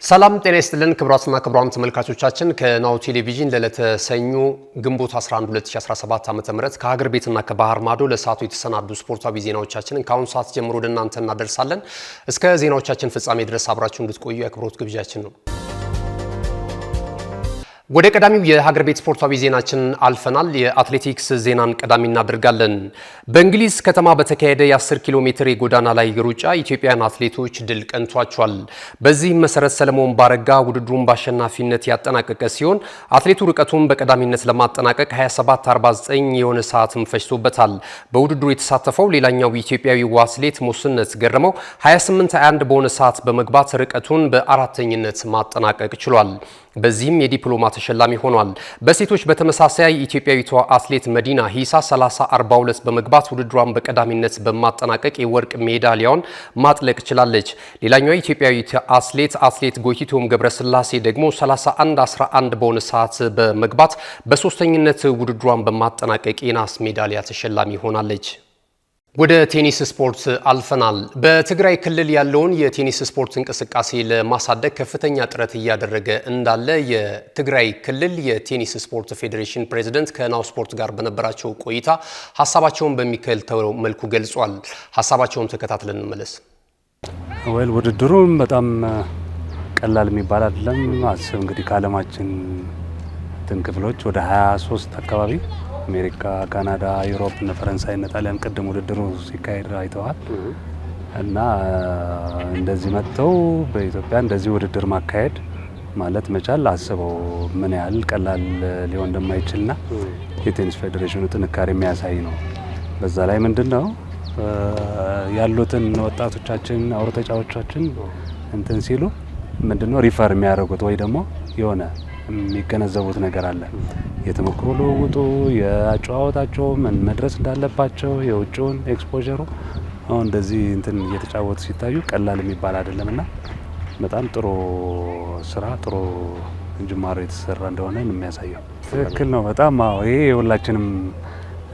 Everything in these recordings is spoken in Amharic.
ሰላም ጤና ይስጥልን ክቡራትና ክቡራን ተመልካቾቻችን ከናሁ ቴሌቪዥን ለዕለተ ሰኞ ግንቦት 11 2017 ዓ.ም ከሀገር ቤትና ከባህር ማዶ ለሰዓቱ የተሰናዱ ስፖርታዊ ዜናዎቻችንን ከአሁን ሰዓት ጀምሮ ወደ እናንተ እናደርሳለን። እስከ ዜናዎቻችን ፍጻሜ ድረስ አብራችሁ እንድትቆዩ የአክብሮት ግብዣችን ነው። ወደ ቀዳሚው የሀገር ቤት ስፖርታዊ ዜናችን አልፈናል። የአትሌቲክስ ዜናን ቀዳሚ እናደርጋለን። በእንግሊዝ ከተማ በተካሄደ የ10 ኪሎ ሜትር የጎዳና ላይ ሩጫ ኢትዮጵያውያን አትሌቶች ድል ቀንቷቸዋል። በዚህም መሰረት ሰለሞን ባረጋ ውድድሩን በአሸናፊነት ያጠናቀቀ ሲሆን አትሌቱ ርቀቱን በቀዳሚነት ለማጠናቀቅ 27:49 የሆነ ሰዓትም ፈጅቶበታል። በውድድሩ የተሳተፈው ሌላኛው ኢትዮጵያዊው አትሌት ሙስነት ገረመው 28:21 በሆነ ሰዓት በመግባት ርቀቱን በአራተኝነት ማጠናቀቅ ችሏል። በዚህም የዲፕሎማ ተሸላሚ ሆኗል። በሴቶች በተመሳሳይ ኢትዮጵያዊቷ አትሌት መዲና ሂሳ 30:42 በመግባት ውድድሯን በቀዳሚነት በማጠናቀቅ የወርቅ ሜዳሊያውን ማጥለቅ ችላለች። ሌላኛዋ ኢትዮጵያዊት አትሌት ጎይቲቶም ገብረስላሴ ደግሞ 31:11 በሆነ ሰዓት በመግባት በሶስተኝነት ውድድሯን በማጠናቀቅ የናስ ሜዳሊያ ተሸላሚ ሆናለች። ወደ ቴኒስ ስፖርት አልፈናል። በትግራይ ክልል ያለውን የቴኒስ ስፖርት እንቅስቃሴ ለማሳደግ ከፍተኛ ጥረት እያደረገ እንዳለ የትግራይ ክልል የቴኒስ ስፖርት ፌዴሬሽን ፕሬዝዳንት ከናሁ ስፖርት ጋር በነበራቸው ቆይታ ሀሳባቸውን በሚከተለው መልኩ ገልጿል። ሀሳባቸውን ተከታትለን እንመለስ። ውድድሩ በጣም ቀላል የሚባል አይደለም። አስብ እንግዲህ ከዓለማችን ክፍሎች ወደ 23 አካባቢ አሜሪካ፣ ካናዳ፣ ዩሮፕ እና ፈረንሳይ እና ጣሊያን ቅድም ውድድሩ ሲካሄድ አይተዋል እና እንደዚህ መጥተው በኢትዮጵያ እንደዚህ ውድድር ማካሄድ ማለት መቻል አስበው ምን ያህል ቀላል ሊሆን እንደማይችልና የቴኒስ ፌዴሬሽኑ ጥንካሬ የሚያሳይ ነው። በዛ ላይ ምንድነው ያሉትን ወጣቶቻችን አውሮ ተጫዋቾቻችን እንትን ሲሉ ምንድነው ሪፈር የሚያደርጉት ወይ ደግሞ የሆነ የሚገነዘቡት ነገር አለ። የተሞክሮ ልውውጡ የአጨዋወታቸው ምን መድረስ እንዳለባቸው የውጭውን ኤክስፖዠሩ አሁን እንደዚህ እንትን እየተጫወቱ ሲታዩ ቀላል የሚባል አይደለምና በጣም ጥሩ ስራ ጥሩ ጅማሮ የተሰራ እንደሆነ የሚያሳየው ትክክል ነው። በጣም ይሄ የሁላችንም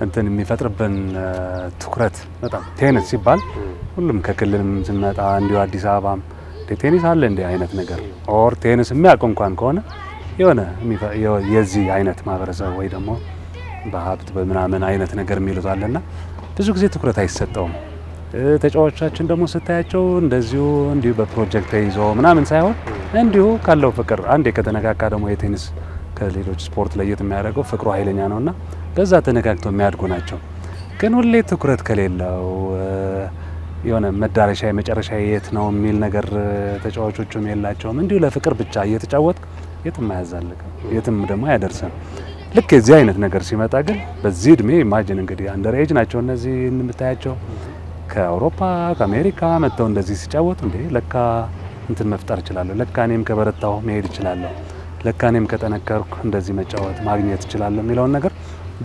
እንትን የሚፈጥርብን ትኩረት በጣም ቴኒስ ሲባል ሁሉም ከክልልም ስንመጣ እንዲሁ አዲስ አበባም ቴኒስ አለ እንዲህ አይነት ነገር ኦር ቴኒስ የሚያውቅ እንኳን ከሆነ የሆነ የዚህ አይነት ማህበረሰብ ወይ ደግሞ በሀብት በምናምን አይነት ነገር የሚሉት አለና ብዙ ጊዜ ትኩረት አይሰጠውም። ተጫዋቾቻችን ደግሞ ስታያቸው እንዲሁ በፕሮጀክት ተይዞ ምናምን ሳይሆን እንዲሁ ካለው ፍቅር አንዴ ከተነካካ ደግሞ የቴኒስ ከሌሎች ስፖርት ለየት የሚያደርገው ፍቅሩ ኃይለኛ ነውና በዛ ተነካክቶ የሚያድጉ ናቸው። ግን ሁሌ ትኩረት ከሌለው የሆነ መዳረሻ የመጨረሻ የት ነው የሚል ነገር ተጫዋቾቹም የላቸውም። እንዲሁ ለፍቅር ብቻ እየተጫወት የትም አያዛልቅም፣ የትም ደግሞ አያደርስም። ልክ የዚህ አይነት ነገር ሲመጣ ግን በዚህ እድሜ ኢማጂን እንግዲህ አንደር ኤጅ ናቸው እነዚህ የምታያቸው ከአውሮፓ ከአሜሪካ መጥተው እንደዚህ ሲጫወቱ እንዴ ለካ እንትን መፍጠር እችላለሁ፣ ለካ እኔም ከበረታሁ መሄድ እችላለሁ፣ ለካ እኔም ከጠነከርኩ እንደዚህ መጫወት ማግኘት እችላለሁ የሚለውን ነገር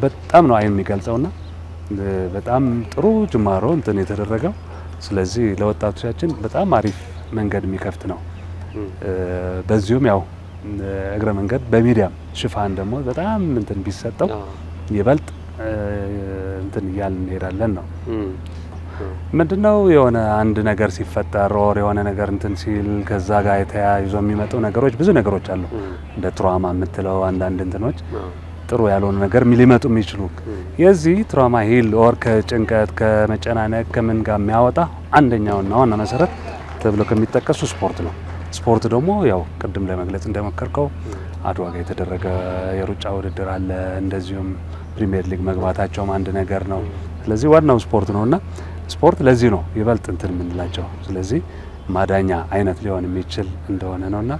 በጣም ነው አይን የሚገልጸውና በጣም ጥሩ ጅማሮ እንትን የተደረገው። ስለዚህ ለወጣቶቻችን በጣም አሪፍ መንገድ የሚከፍት ነው። በዚሁም ያው እግረ መንገድ በሚዲያም ሽፋን ደግሞ በጣም እንትን ቢሰጠው ይበልጥ እንትን እያልን እንሄዳለን ነው። ምንድነው የሆነ አንድ ነገር ሲፈጠር ኦር የሆነ ነገር እንትን ሲል ከዛ ጋር የተያይዞ የሚመጡ ነገሮች ብዙ ነገሮች አሉ። እንደ ትራውማ የምትለው አንዳንድ እንትኖች ጥሩ ያልሆነ ነገር ሊመጡ የሚችሉ የዚህ ትራውማ ሂል ኦር ከጭንቀት ከመጨናነቅ ከምን ጋር የሚያወጣ አንደኛውና ዋና መሰረት ተብሎ ከሚጠቀሱ ስፖርት ነው። ስፖርት ደግሞ ያው ቅድም ለመግለጽ እንደሞከርከው አድዋ ጋር የተደረገ የሩጫ ውድድር አለ። እንደዚሁም ፕሪሚየር ሊግ መግባታቸውም አንድ ነገር ነው። ስለዚህ ዋናው ስፖርት ነውና ስፖርት ለዚህ ነው ይበልጥ እንትን የምንላቸው። ስለዚህ ማዳኛ አይነት ሊሆን የሚችል እንደሆነ ነውና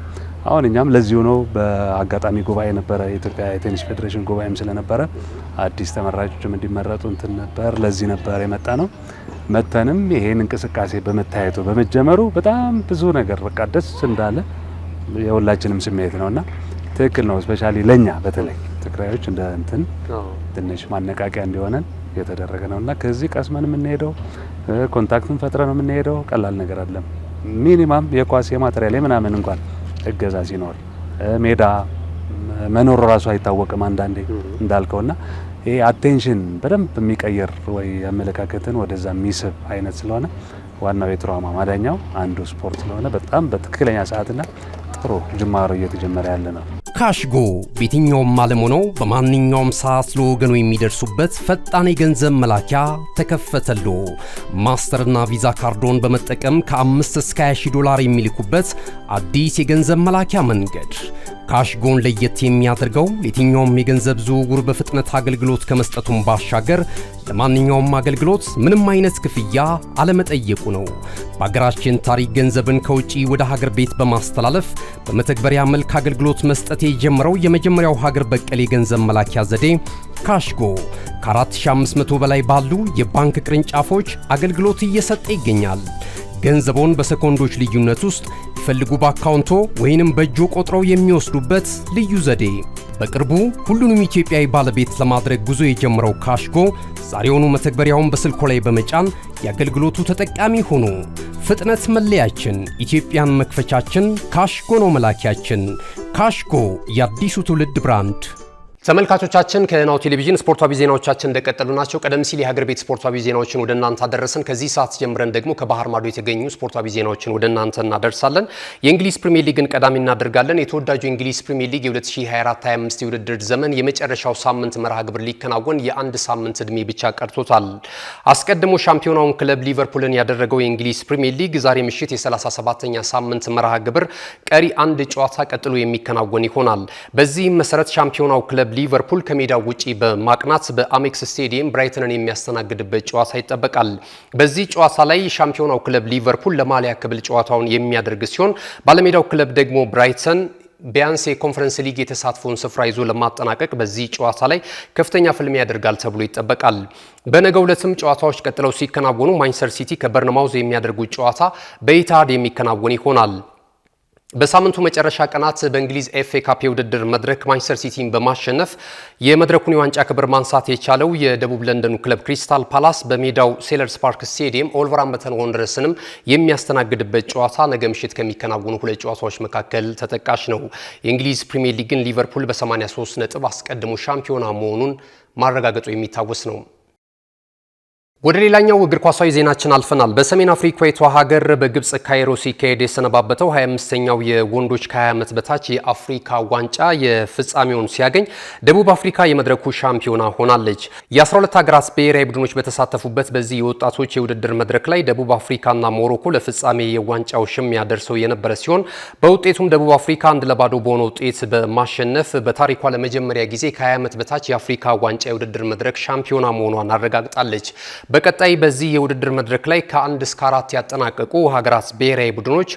አሁን እኛም ለዚሁ ነው በአጋጣሚ ጉባኤ ነበረ የኢትዮጵያ የቴኒስ ፌዴሬሽን ጉባኤም ስለነበረ አዲስ ተመራጮችም እንዲመረጡ እንትን ነበር። ለዚህ ነበር የመጣ ነው። መተንም ይሄን እንቅስቃሴ በመታየቱ በመጀመሩ በጣም ብዙ ነገር በቃ ደስ እንዳለ የሁላችንም ስሜት ነውና ትክክል ነው። ስፔሻሊ ለኛ በተለይ ትግራዮች እንደ እንትን ትንሽ ማነቃቂያ እንዲሆነን የተደረገ ነውና ከዚህ ቀስመን የምንሄደው ኮንታክትን ፈጥረን የምንሄደው ቀላል ነገር አይደለም። ሚኒማም የኳስ የማቴሪያል ምናምን እንኳን እገዛ ሲኖር ሜዳ መኖር ራሱ አይታወቅም አንዳንዴ እንዳልከውና ይሄ አቴንሽን በደንብ የሚቀየር ወይ አመለካከትን ወደዛ የሚስብ አይነት ስለሆነ ዋናው የትራውማ ማዳኛው አንዱ ስፖርት ስለሆነ በጣም በትክክለኛ ሰዓትና ጥሩ ጥሩ ጅማሮ እየተጀመረ ያለ ነው። ካሽጎ በየትኛውም ዓለም ሆነው በማንኛውም ሰዓት ለወገኑ የሚደርሱበት ፈጣን የገንዘብ መላኪያ ተከፈተሎ። ማስተርና ቪዛ ካርዶን በመጠቀም ከ5 እስከ 20 ዶላር የሚልኩበት አዲስ የገንዘብ መላኪያ መንገድ። ካሽጎን ለየት የሚያደርገው የትኛውም የገንዘብ ዝውውር በፍጥነት አገልግሎት ከመስጠቱም ባሻገር ለማንኛውም አገልግሎት ምንም አይነት ክፍያ አለመጠየቁ ነው። በሀገራችን ታሪክ ገንዘብን ከውጪ ወደ ሀገር ቤት በማስተላለፍ በመተግበሪያ መልክ አገልግሎት መስጠት የጀመረው የመጀመሪያው ሀገር በቀል የገንዘብ መላኪያ ዘዴ ካሽጎ ከ4500 በላይ ባሉ የባንክ ቅርንጫፎች አገልግሎት እየሰጠ ይገኛል። ገንዘቦን በሰኮንዶች ልዩነት ውስጥ ይፈልጉ በአካውንቶ ወይንም በእጆ ቆጥረው የሚወስዱበት ልዩ ዘዴ። በቅርቡ ሁሉንም ኢትዮጵያዊ ባለቤት ለማድረግ ጉዞ የጀመረው ካሽጎ ዛሬውኑ መተግበሪያውን በስልኮ ላይ በመጫን የአገልግሎቱ ተጠቃሚ ሆኑ። ፍጥነት መለያችን፣ ኢትዮጵያን መክፈቻችን፣ ካሽጎ ነው መላኪያችን። ካሽጎ የአዲሱ ትውልድ ብራንድ። ተመልካቾቻችን ከናሁ ቴሌቪዥን ስፖርታዊ ዜናዎቻችን እንደቀጠሉ ናቸው። ቀደም ሲል የሀገር ቤት ስፖርታዊ ዜናዎችን ወደ እናንተ አደረስን። ከዚህ ሰዓት ጀምረን ደግሞ ከባህር ማዶ የተገኙ ስፖርታዊ ዜናዎችን ወደ እናንተ እናደርሳለን። የእንግሊዝ ፕሪሚየር ሊግን ቀዳሚ እናደርጋለን። የተወዳጁ የእንግሊዝ ፕሪሚየር ሊግ የ2024-25 የውድድር ዘመን የመጨረሻው ሳምንት መርሃ ግብር ሊከናወን የአንድ ሳምንት ዕድሜ ብቻ ቀርቶታል። አስቀድሞ ሻምፒዮናውን ክለብ ሊቨርፑልን ያደረገው የእንግሊዝ ፕሪሚየር ሊግ ዛሬ ምሽት የ37ኛ ሳምንት መርሃ ግብር ቀሪ አንድ ጨዋታ ቀጥሎ የሚከናወን ይሆናል። በዚህም መሰረት ሻምፒዮናው ክለብ ሊቨርፑል ከሜዳው ውጪ በማቅናት በአሜክስ ስቴዲየም ብራይተንን የሚያስተናግድበት ጨዋታ ይጠበቃል። በዚህ ጨዋታ ላይ ሻምፒዮናው ክለብ ሊቨርፑል ለማሊያ ክብል ጨዋታውን የሚያደርግ ሲሆን ባለሜዳው ክለብ ደግሞ ብራይተን ቢያንስ የኮንፈረንስ ሊግ የተሳትፎውን ስፍራ ይዞ ለማጠናቀቅ በዚህ ጨዋታ ላይ ከፍተኛ ፍልሚያ ያደርጋል ተብሎ ይጠበቃል። በነገው ዕለትም ጨዋታዎች ቀጥለው ሲከናወኑ ማንቸስተር ሲቲ ከበርንማውዝ የሚያደርጉት ጨዋታ በኢታድ የሚከናወን ይሆናል። በሳምንቱ መጨረሻ ቀናት በእንግሊዝ ኤፍኤ ካፕ የውድድር መድረክ ማንቸስተር ሲቲን በማሸነፍ የመድረኩን የዋንጫ ክብር ማንሳት የቻለው የደቡብ ለንደኑ ክለብ ክሪስታል ፓላስ በሜዳው ሴለርስ ፓርክ ስቴዲየም ኦልቨርሃምፕተን ወንደረርስንም የሚያስተናግድበት ጨዋታ ነገ ምሽት ከሚከናወኑ ሁለት ጨዋታዎች መካከል ተጠቃሽ ነው። የእንግሊዝ ፕሪሚየር ሊግን ሊቨርፑል በ83 ነጥብ አስቀድሞ ሻምፒዮና መሆኑን ማረጋገጡ የሚታወስ ነው። ወደ ሌላኛው እግር ኳሳዊ ዜናችን አልፈናል። በሰሜን አፍሪካዊቷ ሀገር በግብጽ ካይሮ ሲካሄድ የሰነባበተው 25ኛው የወንዶች ከ20 ዓመት በታች የአፍሪካ ዋንጫ የፍጻሜውን ሲያገኝ ደቡብ አፍሪካ የመድረኩ ሻምፒዮና ሆናለች። የ12 ሀገራት ብሔራዊ ቡድኖች በተሳተፉበት በዚህ የወጣቶች የውድድር መድረክ ላይ ደቡብ አፍሪካና ሞሮኮ ለፍጻሜ የዋንጫው ሽሚያ ደርሰው የነበረ ሲሆን በውጤቱም ደቡብ አፍሪካ 1-0 በሆነ ውጤት በማሸነፍ በታሪኳ ለመጀመሪያ ጊዜ ከ20 ዓመት በታች የአፍሪካ ዋንጫ የውድድር መድረክ ሻምፒዮና መሆኗን አረጋግጣለች። በቀጣይ በዚህ የውድድር መድረክ ላይ ከ1 እስከ 4 ያጠናቀቁ ሀገራት ብሔራዊ ቡድኖች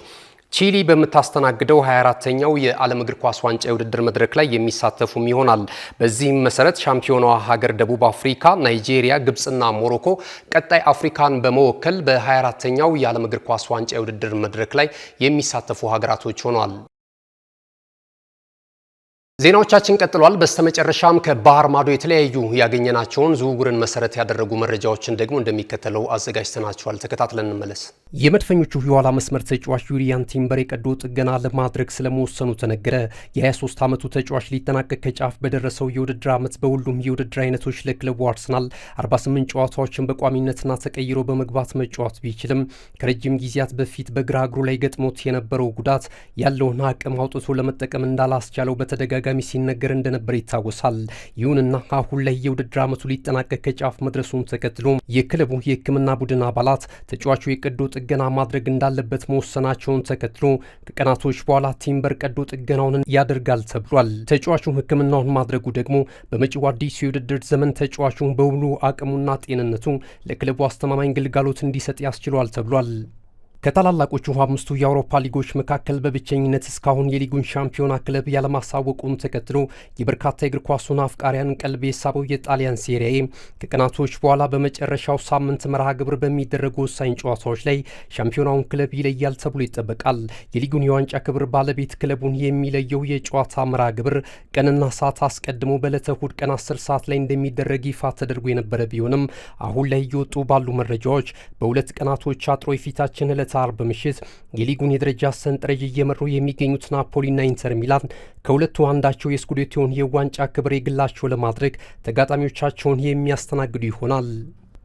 ቺሊ በምታስተናግደው 24ኛው የዓለም እግር ኳስ ዋንጫ የውድድር መድረክ ላይ የሚሳተፉም ይሆናል። በዚህም መሰረት ሻምፒዮናዋ ሀገር ደቡብ አፍሪካ፣ ናይጄሪያ፣ ግብጽና ሞሮኮ ቀጣይ አፍሪካን በመወከል በ24ኛው የዓለም እግር ኳስ ዋንጫ የውድድር መድረክ ላይ የሚሳተፉ ሀገራቶች ሆነዋል። ዜናዎቻችን ቀጥሏል። በስተመጨረሻም ከባህር ማዶ የተለያዩ ያገኘናቸውን ዝውውርን መሰረት ያደረጉ መረጃዎችን ደግሞ እንደሚከተለው አዘጋጅተናቸዋል። ተከታትለን እንመለስ። የመድፈኞቹ የኋላ መስመር ተጫዋች ዩሪያን ቲምበር የቀዶ ጥገና ለማድረግ ስለመወሰኑ ተነገረ። የ23 ዓመቱ ተጫዋች ሊጠናቀቅ ከጫፍ በደረሰው የውድድር ዓመት በሁሉም የውድድር አይነቶች ለክለቡ አርሰናል 48 ጨዋታዎችን በቋሚነትና ተቀይሮ በመግባት መጫወት ቢችልም ከረጅም ጊዜያት በፊት በግራ እግሩ ላይ ገጥሞት የነበረው ጉዳት ያለውን አቅም አውጥቶ ለመጠቀም እንዳላስቻለው በተደጋጋሚ ሲነገር እንደነበር ይታወሳል። ይሁንና አሁን ላይ የውድድር ዓመቱ ሊጠናቀቅ ከጫፍ መድረሱን ተከትሎ የክለቡ የሕክምና ቡድን አባላት ተጫዋቹ የቀዶ ጥገና ማድረግ እንዳለበት መወሰናቸውን ተከትሎ ከቀናቶች በኋላ ቲምበር ቀዶ ጥገናውን ያደርጋል ተብሏል። ተጫዋቹ ሕክምናውን ማድረጉ ደግሞ በመጪው አዲሱ የውድድር ዘመን ተጫዋቹ በሙሉ አቅሙና ጤንነቱ ለክለቡ አስተማማኝ ግልጋሎት እንዲሰጥ ያስችሏል ተብሏል። ከታላላቆቹ አምስቱ የአውሮፓ ሊጎች መካከል በብቸኝነት እስካሁን የሊጉን ሻምፒዮና ክለብ ያለማሳወቁን ተከትሎ የበርካታ የእግር ኳሱን አፍቃሪያን ቀልብ የሳበው የጣሊያን ሴሪያ ከቀናቶች በኋላ በመጨረሻው ሳምንት መርሃ ግብር በሚደረጉ ወሳኝ ጨዋታዎች ላይ ሻምፒዮናውን ክለብ ይለያል ተብሎ ይጠበቃል። የሊጉን የዋንጫ ክብር ባለቤት ክለቡን የሚለየው የጨዋታ መርሃ ግብር ቀንና ሰዓት አስቀድሞ በዕለተ እሁድ ቀን 10 ሰዓት ላይ እንደሚደረግ ይፋ ተደርጎ የነበረ ቢሆንም አሁን ላይ እየወጡ ባሉ መረጃዎች በሁለት ቀናቶች አጥሮ የፊታችን አርብ ምሽት የሊጉን የደረጃ ሰንጠረዥ እየመሩ የሚገኙት ናፖሊና ኢንተር ሚላን ከሁለቱ አንዳቸው የስኩዴቶውን የዋንጫ ክብር የግላቸው ለማድረግ ተጋጣሚዎቻቸውን የሚያስተናግዱ ይሆናል።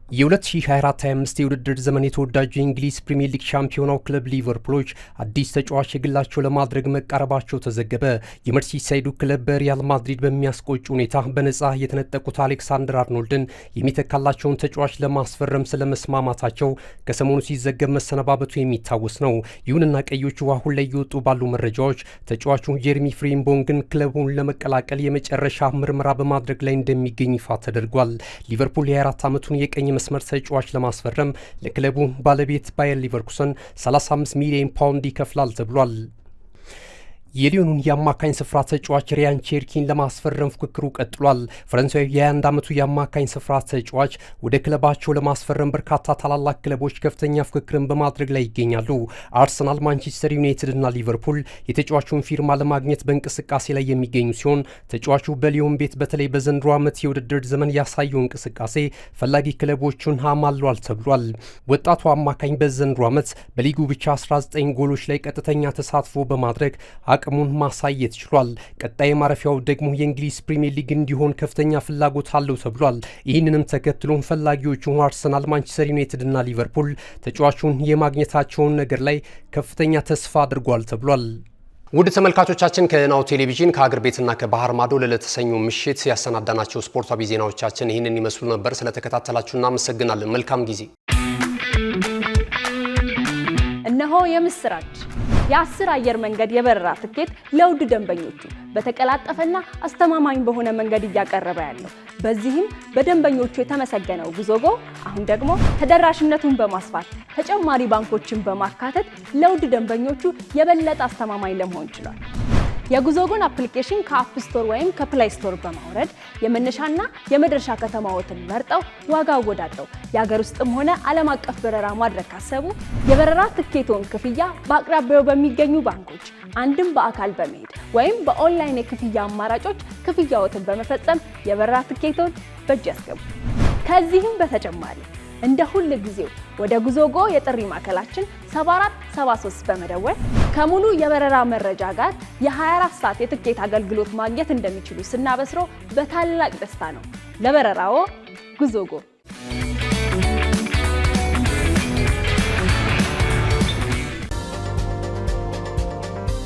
የ2024-25 የውድድር ዘመን የተወዳጁ የእንግሊዝ ፕሪሚየር ሊግ ሻምፒዮናው ክለብ ሊቨርፑሎች አዲስ ተጫዋች የግላቸው ለማድረግ መቃረባቸው ተዘገበ። የመርሲሳይዱ ክለብ በሪያል ማድሪድ በሚያስቆጭ ሁኔታ በነፃ የተነጠቁት አሌክሳንደር አርኖልድን የሚተካላቸውን ተጫዋች ለማስፈረም ስለመስማማታቸው ከሰሞኑ ሲዘገብ መሰነባበቱ የሚታወስ ነው። ይሁንና ቀዮቹ አሁን ላይ እየወጡ ባሉ መረጃዎች ተጫዋቹ ጄሬሚ ፍሪምፖንግን ክለቡን ለመቀላቀል የመጨረሻ ምርመራ በማድረግ ላይ እንደሚገኝ ይፋ ተደርጓል። ሊቨርፑል የ24 ዓመቱን የቀኝ መስመር ተጫዋች ለማስፈረም ለክለቡ ባለቤት ባየር ሊቨርኩሰን 35 ሚሊዮን ፓውንድ ይከፍላል ተብሏል። የሊዮኑን የአማካኝ ስፍራ ተጫዋች ሪያን ቼርኪን ለማስፈረም ፉክክሩ ቀጥሏል። ፈረንሳዊ የ21 ዓመቱ የአማካኝ ስፍራ ተጫዋች ወደ ክለባቸው ለማስፈረም በርካታ ታላላቅ ክለቦች ከፍተኛ ፉክክርን በማድረግ ላይ ይገኛሉ። አርሰናል፣ ማንቸስተር ዩናይትድ እና ሊቨርፑል የተጫዋቹን ፊርማ ለማግኘት በእንቅስቃሴ ላይ የሚገኙ ሲሆን ተጫዋቹ በሊዮን ቤት በተለይ በዘንድሮ ዓመት የውድድር ዘመን ያሳየው እንቅስቃሴ ፈላጊ ክለቦቹን አማሏል ተብሏል። ወጣቱ አማካኝ በዘንድሮ ዓመት በሊጉ ብቻ 19 ጎሎች ላይ ቀጥተኛ ተሳትፎ በማድረግ አቅሙን ማሳየት ችሏል። ቀጣይ ማረፊያው ደግሞ የእንግሊዝ ፕሪሚየር ሊግ እንዲሆን ከፍተኛ ፍላጎት አለው ተብሏል። ይህንንም ተከትሎ ፈላጊዎቹ አርሰናል፣ ማንቸስተር ዩናይትድ እና ሊቨርፑል ተጫዋቹን የማግኘታቸውን ነገር ላይ ከፍተኛ ተስፋ አድርጓል ተብሏል። ውድ ተመልካቾቻችን ከናሁ ቴሌቪዥን ከሀገር ቤትና ከባህር ማዶ ለተሰኙ ምሽት ያሰናዳናቸው ስፖርታዊ ዜናዎቻችን ይህንን ይመስሉ ነበር። ስለተከታተላችሁ እናመሰግናለን። መልካም ጊዜ። እነሆ የምስራች የ10 አየር መንገድ የበረራ ትኬት ለውድ ደንበኞቹ በተቀላጠፈና አስተማማኝ በሆነ መንገድ እያቀረበ ያለው። በዚህም በደንበኞቹ የተመሰገነው ጉዞጎ አሁን ደግሞ ተደራሽነቱን በማስፋት ተጨማሪ ባንኮችን በማካተት ለውድ ደንበኞቹ የበለጠ አስተማማኝ ለመሆን ችሏል። የጉዞጎን አፕሊኬሽን ከአፕ ስቶር ወይም ከፕላይ ስቶር በማውረድ የመነሻና የመድረሻ ከተማዎትን መርጠው ዋጋ አወዳድረው የሀገር ውስጥም ሆነ ዓለም አቀፍ በረራ ማድረግ ካሰቡ የበረራ ትኬቶን ክፍያ በአቅራቢያው በሚገኙ ባንኮች አንድም በአካል በመሄድ ወይም በኦንላይን የክፍያ አማራጮች ክፍያዎትን በመፈጸም የበረራ ትኬቶን በእጅ ያስገቡ። ከዚህም በተጨማሪ እንደ ሁል ጊዜው ወደ ጉዞጎ የጥሪ ማዕከላችን 7473 በመደወል ከሙሉ የበረራ መረጃ ጋር የ24 ሰዓት የትኬት አገልግሎት ማግኘት እንደሚችሉ ስናበስሮ በታላቅ ደስታ ነው። ለበረራዎ ጉዞጎ።